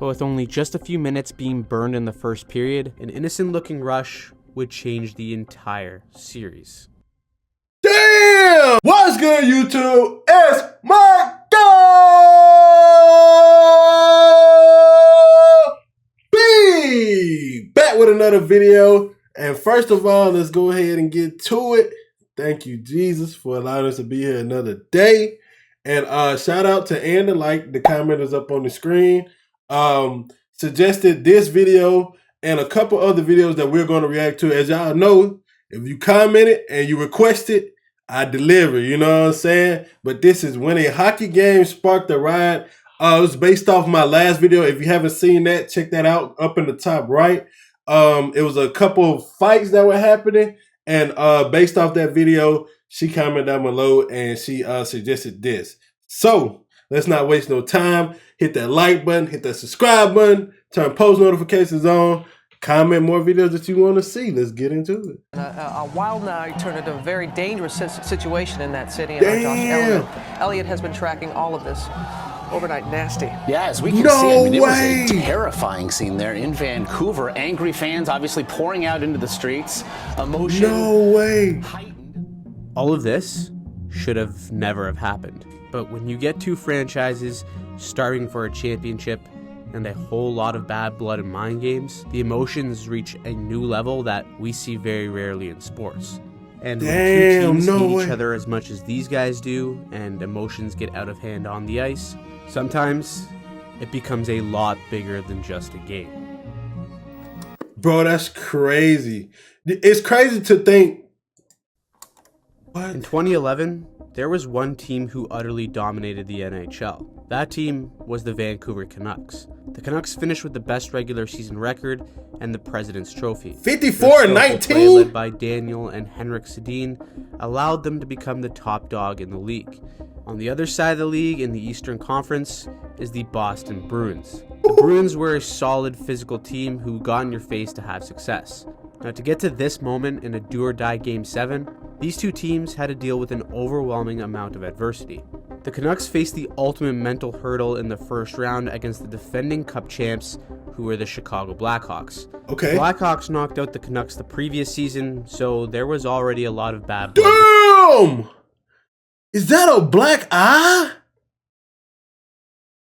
But with only just a few minutes being burned in the first period, an innocent-looking rush would change the entire series. Damn! What's good, YouTube? It's my B! Back with another video. And first of all, let's go ahead and get to it. Thank you, Jesus, for allowing us to be here another day. And shout out to Andy, like the comment is up on the screen. Suggested this video and a couple other videos that we're going to react to. As y'all know, if you commented and you requested, I deliver, you know what I'm saying? But this is when a hockey game sparked a riot. It was based off my last video. If you haven't seen that, check that out up in the top right. It was a couple of fights that were happening. And based off that video, she commented down below and she suggested this. So let's not waste no time. Hit that like button, hit that subscribe button, turn post notifications on. Comment more videos that you want to see. Let's get into it. A wild night turned into a very dangerous situation in that city. Damn. Elliot has been tracking all of this. Overnight nasty. Yeah, as we can see, I mean, it was a terrifying scene there in Vancouver. Angry fans obviously pouring out into the streets. Emotion. No way. All of this should have never have happened. But when you get two franchises starving for a championship and a whole lot of bad blood and mind games, the emotions reach a new level that we see very rarely in sports. And when two teams hate each other as much as these guys do, and emotions get out of hand on the ice, sometimes it becomes a lot bigger than just a game. Bro, that's crazy. It's crazy to think. What? In 2011, there was one team who utterly dominated the NHL. That team was the Vancouver Canucks. The Canucks finished with the best regular season record and the President's Trophy. 54-19? Led by Daniel and Henrik Sedin allowed them to become the top dog in the league. On the other side of the league, in the Eastern Conference, is the Boston Bruins. The Bruins were a solid physical team who got in your face to have success. Now, to get to this moment in a do-or-die Game 7, these two teams had to deal with an overwhelming amount of adversity. The Canucks faced the ultimate mental hurdle in the first round against the defending Cup champs, who were the Chicago Blackhawks. Okay. The Blackhawks knocked out the Canucks the previous season, so there was already a lot of bad blood. Damn! Is that a black eye?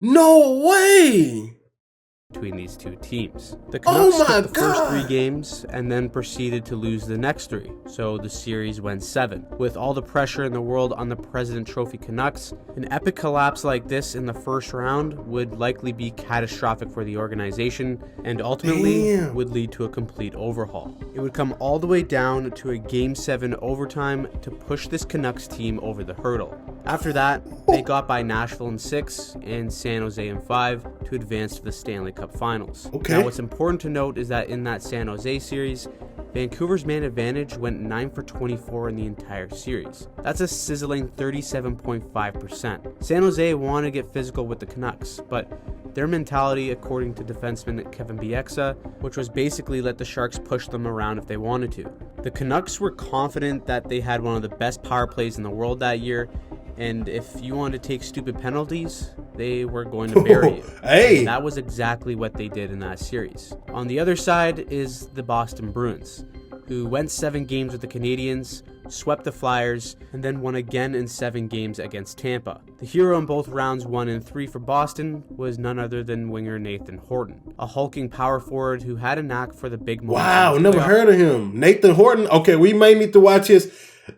No way! Between these two teams. The Canucks took the first 3 games and then proceeded to lose the next 3, so the series went 7. With all the pressure in the world on the President Trophy Canucks, an epic collapse like this in the first round would likely be catastrophic for the organization and ultimately would lead to a complete overhaul. It would come all the way down to a Game 7 overtime to push this Canucks team over the hurdle. After that, they got by Nashville in 6 and San Jose in 5 to advance to the Stanley Cup Finals. Now, what's important to note is that in that San Jose series, Vancouver's man advantage went 9 for 24 in the entire series. That's a sizzling 37.5%. San Jose wanted to get physical with the Canucks, but their mentality, according to defenseman Kevin Bieksa, which was basically let the Sharks push them around if they wanted to. The Canucks were confident that they had one of the best power plays in the world that year, and if you wanted to take stupid penalties, they were going to bury you. Hey! That was exactly what they did in that series. On the other side is the Boston Bruins, who went 7 games with the Canadiens, swept the Flyers, and then won again in 7 games against Tampa. The hero in both rounds 1 and 3 for Boston was none other than winger Nathan Horton, a hulking power forward who had a knack for the big moments. Wow, never heard of him. Nathan Horton? Okay, we may need to watch his.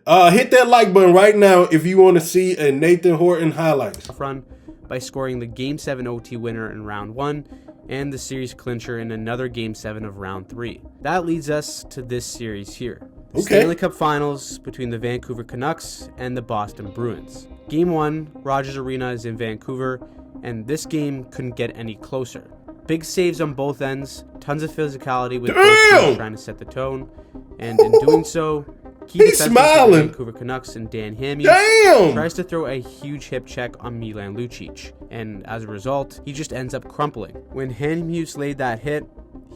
Hit that like button right now if you want to see a Nathan Horton highlight. Run by scoring the Game 7 OT winner in round 1 and the series clincher in another Game 7 of round 3. That leads us to this series here. The Stanley Cup Finals between the Vancouver Canucks and the Boston Bruins. Game 1, Rogers Arena is in Vancouver, and this game couldn't get any closer. Big saves on both ends, tons of physicality with both teams trying to set the tone, and in doing so, key defenseman for the Vancouver Canucks and Dan Hamhuis tries to throw a huge hip check on Milan Lucic, and as a result, he just ends up crumpling. When Hamhuis laid that hit,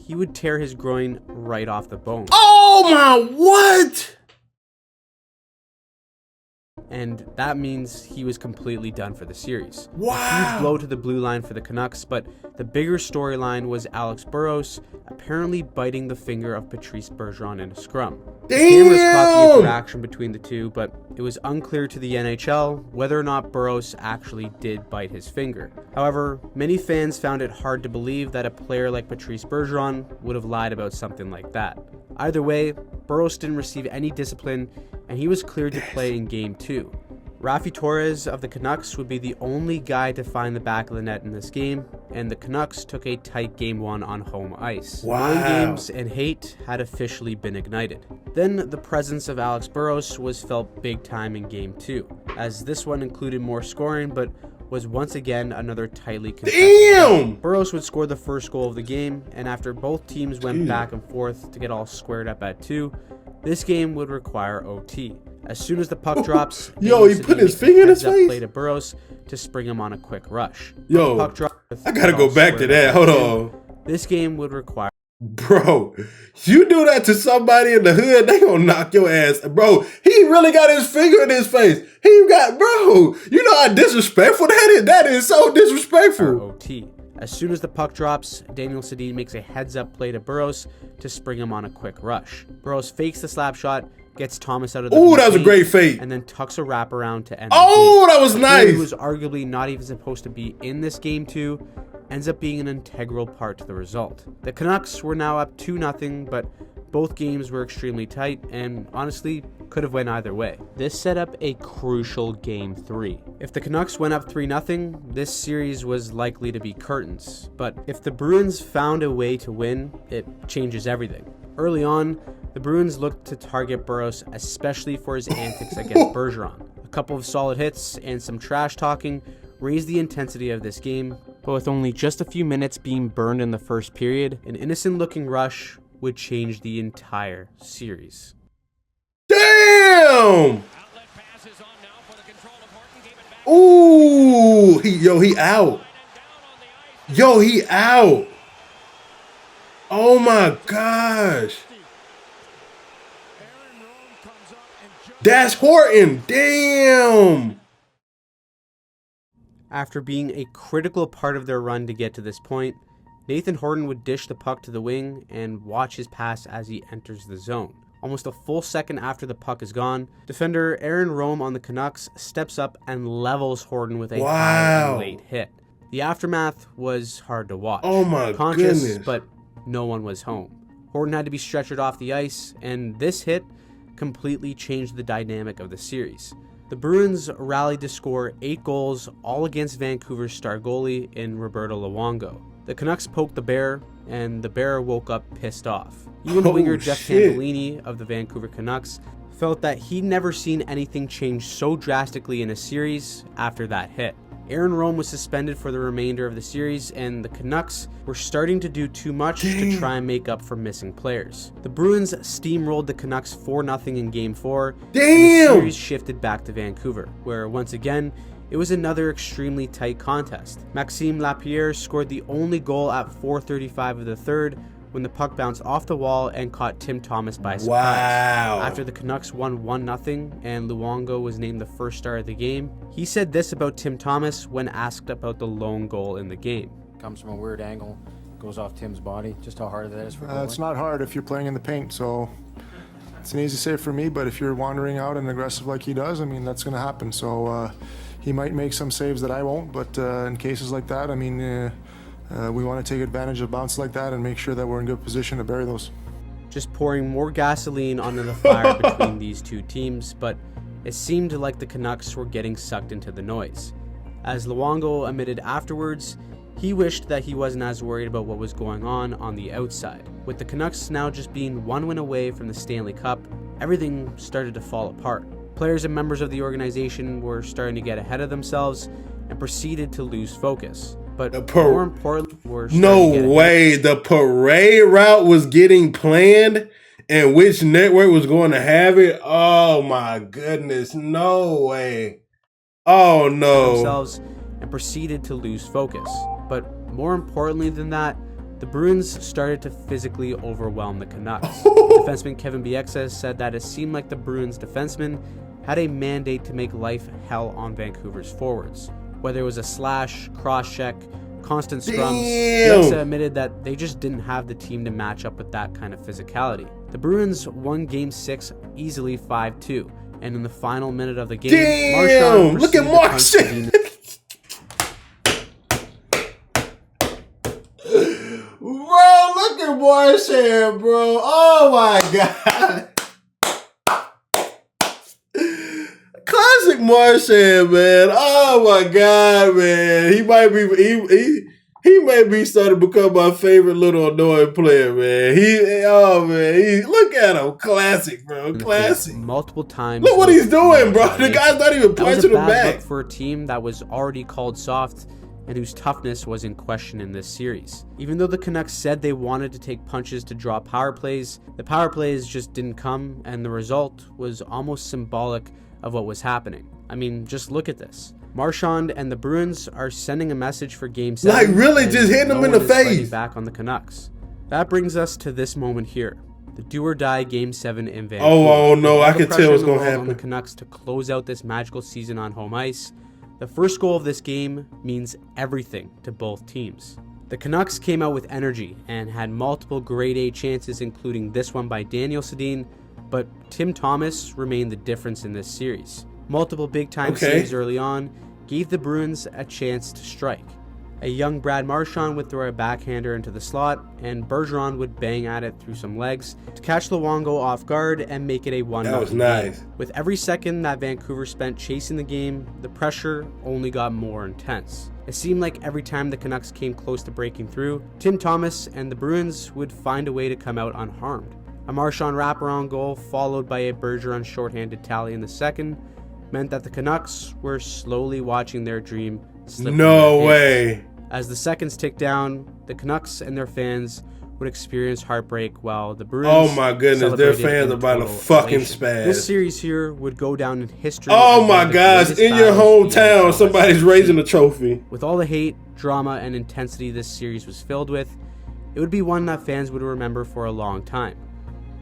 he would tear his groin right off the bone. Oh my, what? and that means he was completely done for the series. Wow. A huge blow to the blue line for the Canucks, but the bigger storyline was Alex Burrows apparently biting the finger of Patrice Bergeron in a scrum. The cameras caught the interaction between the two, but it was unclear to the NHL whether or not Burrows actually did bite his finger. However, many fans found it hard to believe that a player like Patrice Bergeron would have lied about something like that. Either way, Burrows didn't receive any discipline, and he was cleared to play in Game 2. Raffi Torres of the Canucks would be the only guy to find the back of the net in this game, and the Canucks took a tight Game 1 on home ice. Wow. Mind games and hate had officially been ignited. Then the presence of Alex Burrows was felt big time in Game 2, as this one included more scoring, but was once again another tightly contested game. Burrows would score the first goal of the game, and after both teams went back and forth to get all squared up at 2, this game would require OT. As soon as the puck drops, he put his finger in his face. Play to Burrows to spring him on a quick rush. Puck drop, I gotta go back to that. Hold on. This game would require. Bro, you do that to somebody in the hood, they gonna knock your ass. Bro, he really got his finger in his face. Bro, you know how disrespectful that is? That is so disrespectful. OT. As soon as the puck drops, Daniel Sedin makes a heads-up play to Burrows to spring him on a quick rush. Burrows fakes the slap shot, gets Thomas out of the that was a great fake. And then tucks a wraparound to end the game. That was nice. He was arguably not even supposed to be in this game too, ends up being an integral part to the result. The Canucks were now up 2-0, but both games were extremely tight and honestly could have went either way. This set up a crucial Game 3. If the Canucks went up 3-0, this series was likely to be curtains. But if the Bruins found a way to win, it changes everything. Early on, the Bruins looked to target Burrows, especially for his antics against Bergeron. A couple of solid hits and some trash talking raised the intensity of this game, but with only just a few minutes being burned in the first period, an innocent-looking rush would change the entire series. Damn! Ooh, he out. He out. Oh my gosh. That's Horton. Damn. After being a critical part of their run to get to this point, Nathan Horton would dish the puck to the wing and watch his pass as he enters the zone. Almost a full second after the puck is gone, defender Aaron Rome on the Canucks steps up and levels Horton with a high and late hit. The aftermath was hard to watch. Oh my goodness. But no one was home. Horton had to be stretchered off the ice, and this hit completely changed the dynamic of the series. The Bruins rallied to score 8 goals, all against Vancouver's star goalie in Roberto Luongo. The Canucks poked the bear, and the bear woke up pissed off. Even winger Jeff Candolini of the Vancouver Canucks felt that he'd never seen anything change so drastically in a series after that hit. Aaron Rome was suspended for the remainder of the series, and the Canucks were starting to do too much to try and make up for missing players. The Bruins steamrolled the Canucks 4-0 in Game 4, and the series shifted back to Vancouver, where once again, it was another extremely tight contest. Maxime Lapierre scored the only goal at 4:35 of the third when the puck bounced off the wall and caught Tim Thomas by surprise. Wow. After the Canucks won 1-0 and Luongo was named the first star of the game, he said this about Tim Thomas when asked about the lone goal in the game. Comes from a weird angle, goes off Tim's body. Just how hard that is for goalie. It's not hard if you're playing in the paint, so it's an easy save for me, but if you're wandering out and aggressive like he does, I mean, that's going to happen. So he might make some saves that I won't, but in cases like that, I mean, we want to take advantage of bounces like that and make sure that we're in good position to bury those. Just pouring more gasoline onto the fire between these two teams, but it seemed like the Canucks were getting sucked into the noise. As Luongo admitted afterwards, he wished that he wasn't as worried about what was going on the outside. With the Canucks now just being 1 win away from the Stanley Cup, everything started to fall apart. Players and members of the organization were starting to get ahead of themselves and proceeded to lose focus. But more importantly, the parade route was getting planned and which network was going to have it. Oh my goodness, no way. Oh no. Themselves and proceeded to lose focus. But more importantly than that, the Bruins started to physically overwhelm the Canucks. Defenseman Kevin Bieksa said that it seemed like the Bruins defensemen had a mandate to make life hell on Vancouver's forwards. Whether it was a slash, cross-check, constant scrums, Alexa admitted that they just didn't have the team to match up with that kind of physicality. The Bruins won Game 6 easily 5-2, and in the final minute of the game, Marchand look at Marchand! Bro, look at Marchand, bro. Oh my God. Classic Marchand, man. Oh my God, man. He might be he may be starting to become my favorite little annoying player, man. Look at him. Classic, bro. Classic. Multiple times. Look what he's doing, bro. The guy's not even punching him back. Look for a team that was already called soft and whose toughness was in question in this series. Even though the Canucks said they wanted to take punches to draw power plays, the power plays just didn't come, and the result was almost symbolic of what was happening. I mean, just look at this. Marchand and the Bruins are sending a message for Game 7. Like, really, just hitting them in the face. Back on the Canucks. That brings us to this moment here. The do-or-die Game 7 in Vancouver. Oh no, I can tell what's going to happen. On the Canucks to close out this magical season on home ice. The first goal of this game means everything to both teams. The Canucks came out with energy and had multiple grade A chances, including this one by Daniel Sedin, but Tim Thomas remained the difference in this series. Multiple big-time saves early on gave the Bruins a chance to strike. A young Brad Marchand would throw a backhander into the slot, and Bergeron would bang at it through some legs to catch Luongo off guard and make it a 1-0. That was nice. With every second that Vancouver spent chasing the game, the pressure only got more intense. It seemed like every time the Canucks came close to breaking through, Tim Thomas and the Bruins would find a way to come out unharmed. A Marchand wraparound goal followed by a Bergeron shorthanded tally in the second meant that the Canucks were slowly watching their dream slip. No way. As the seconds ticked down, the Canucks and their fans would experience heartbreak while the Bruins. Oh my goodness, their fans are about to fucking spaz. This series here would go down in history. Oh my gosh, in your hometown, somebody's raising a trophy. With all the hate, drama, and intensity this series was filled with, it would be one that fans would remember for a long time.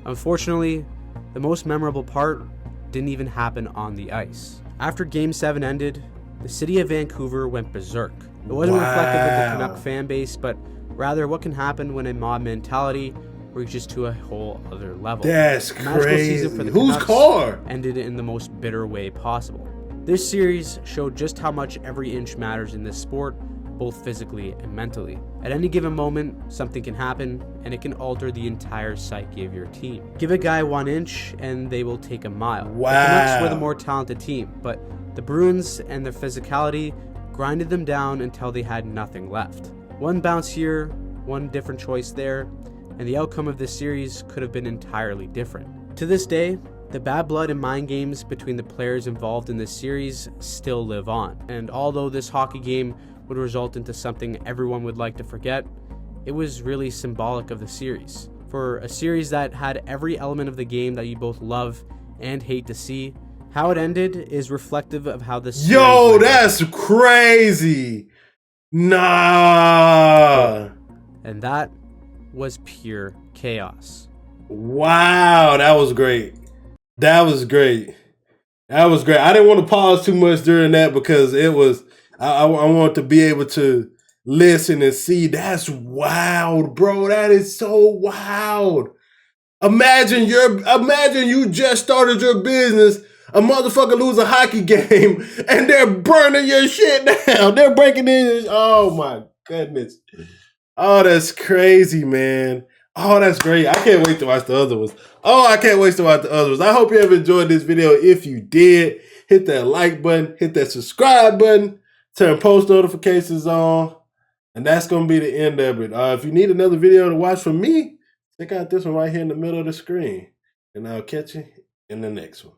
Unfortunately, the most memorable part didn't even happen on the ice. After Game 7 ended, the city of Vancouver went berserk. It wasn't reflective of the Canuck fan base, but rather what can happen when a mob mentality reaches to a whole other level. That's crazy. Season for the Whose Canucks car? Ended in the most bitter way possible. This series showed just how much every inch matters in this sport, both physically and mentally. At any given moment, something can happen, and it can alter the entire psyche of your team. Give a guy 1 inch, and they will take a mile. Wow. The Canucks were the more talented team, but the Bruins and their physicality grinded them down until they had nothing left. One bounce here, one different choice there, and the outcome of this series could have been entirely different. To this day, the bad blood and mind games between the players involved in this series still live on, and although this hockey game would result into something everyone would like to forget, it was really symbolic of the series. For a series that had every element of the game that you both love and hate to see, how it ended is reflective of how this. Yo, that's crazy. Nah. And that was pure chaos. Wow, that was great. That was great. That was great. I didn't want to pause too much during that because it was. I want to be able to listen and see. That's wild, bro. That is so wild. Imagine you just started your business. A motherfucker lose a hockey game and they're burning your shit down. They're breaking in. Oh my goodness. Oh, that's crazy, man. Oh, that's great. I can't wait to watch the other ones. Oh, I can't wait to watch the other ones. I hope you have enjoyed this video. If you did, hit that like button, hit that subscribe button, turn post notifications on, and that's going to be the end of it. If you need another video to watch from me, check out this one right here in the middle of the screen, and I'll catch you in the next one.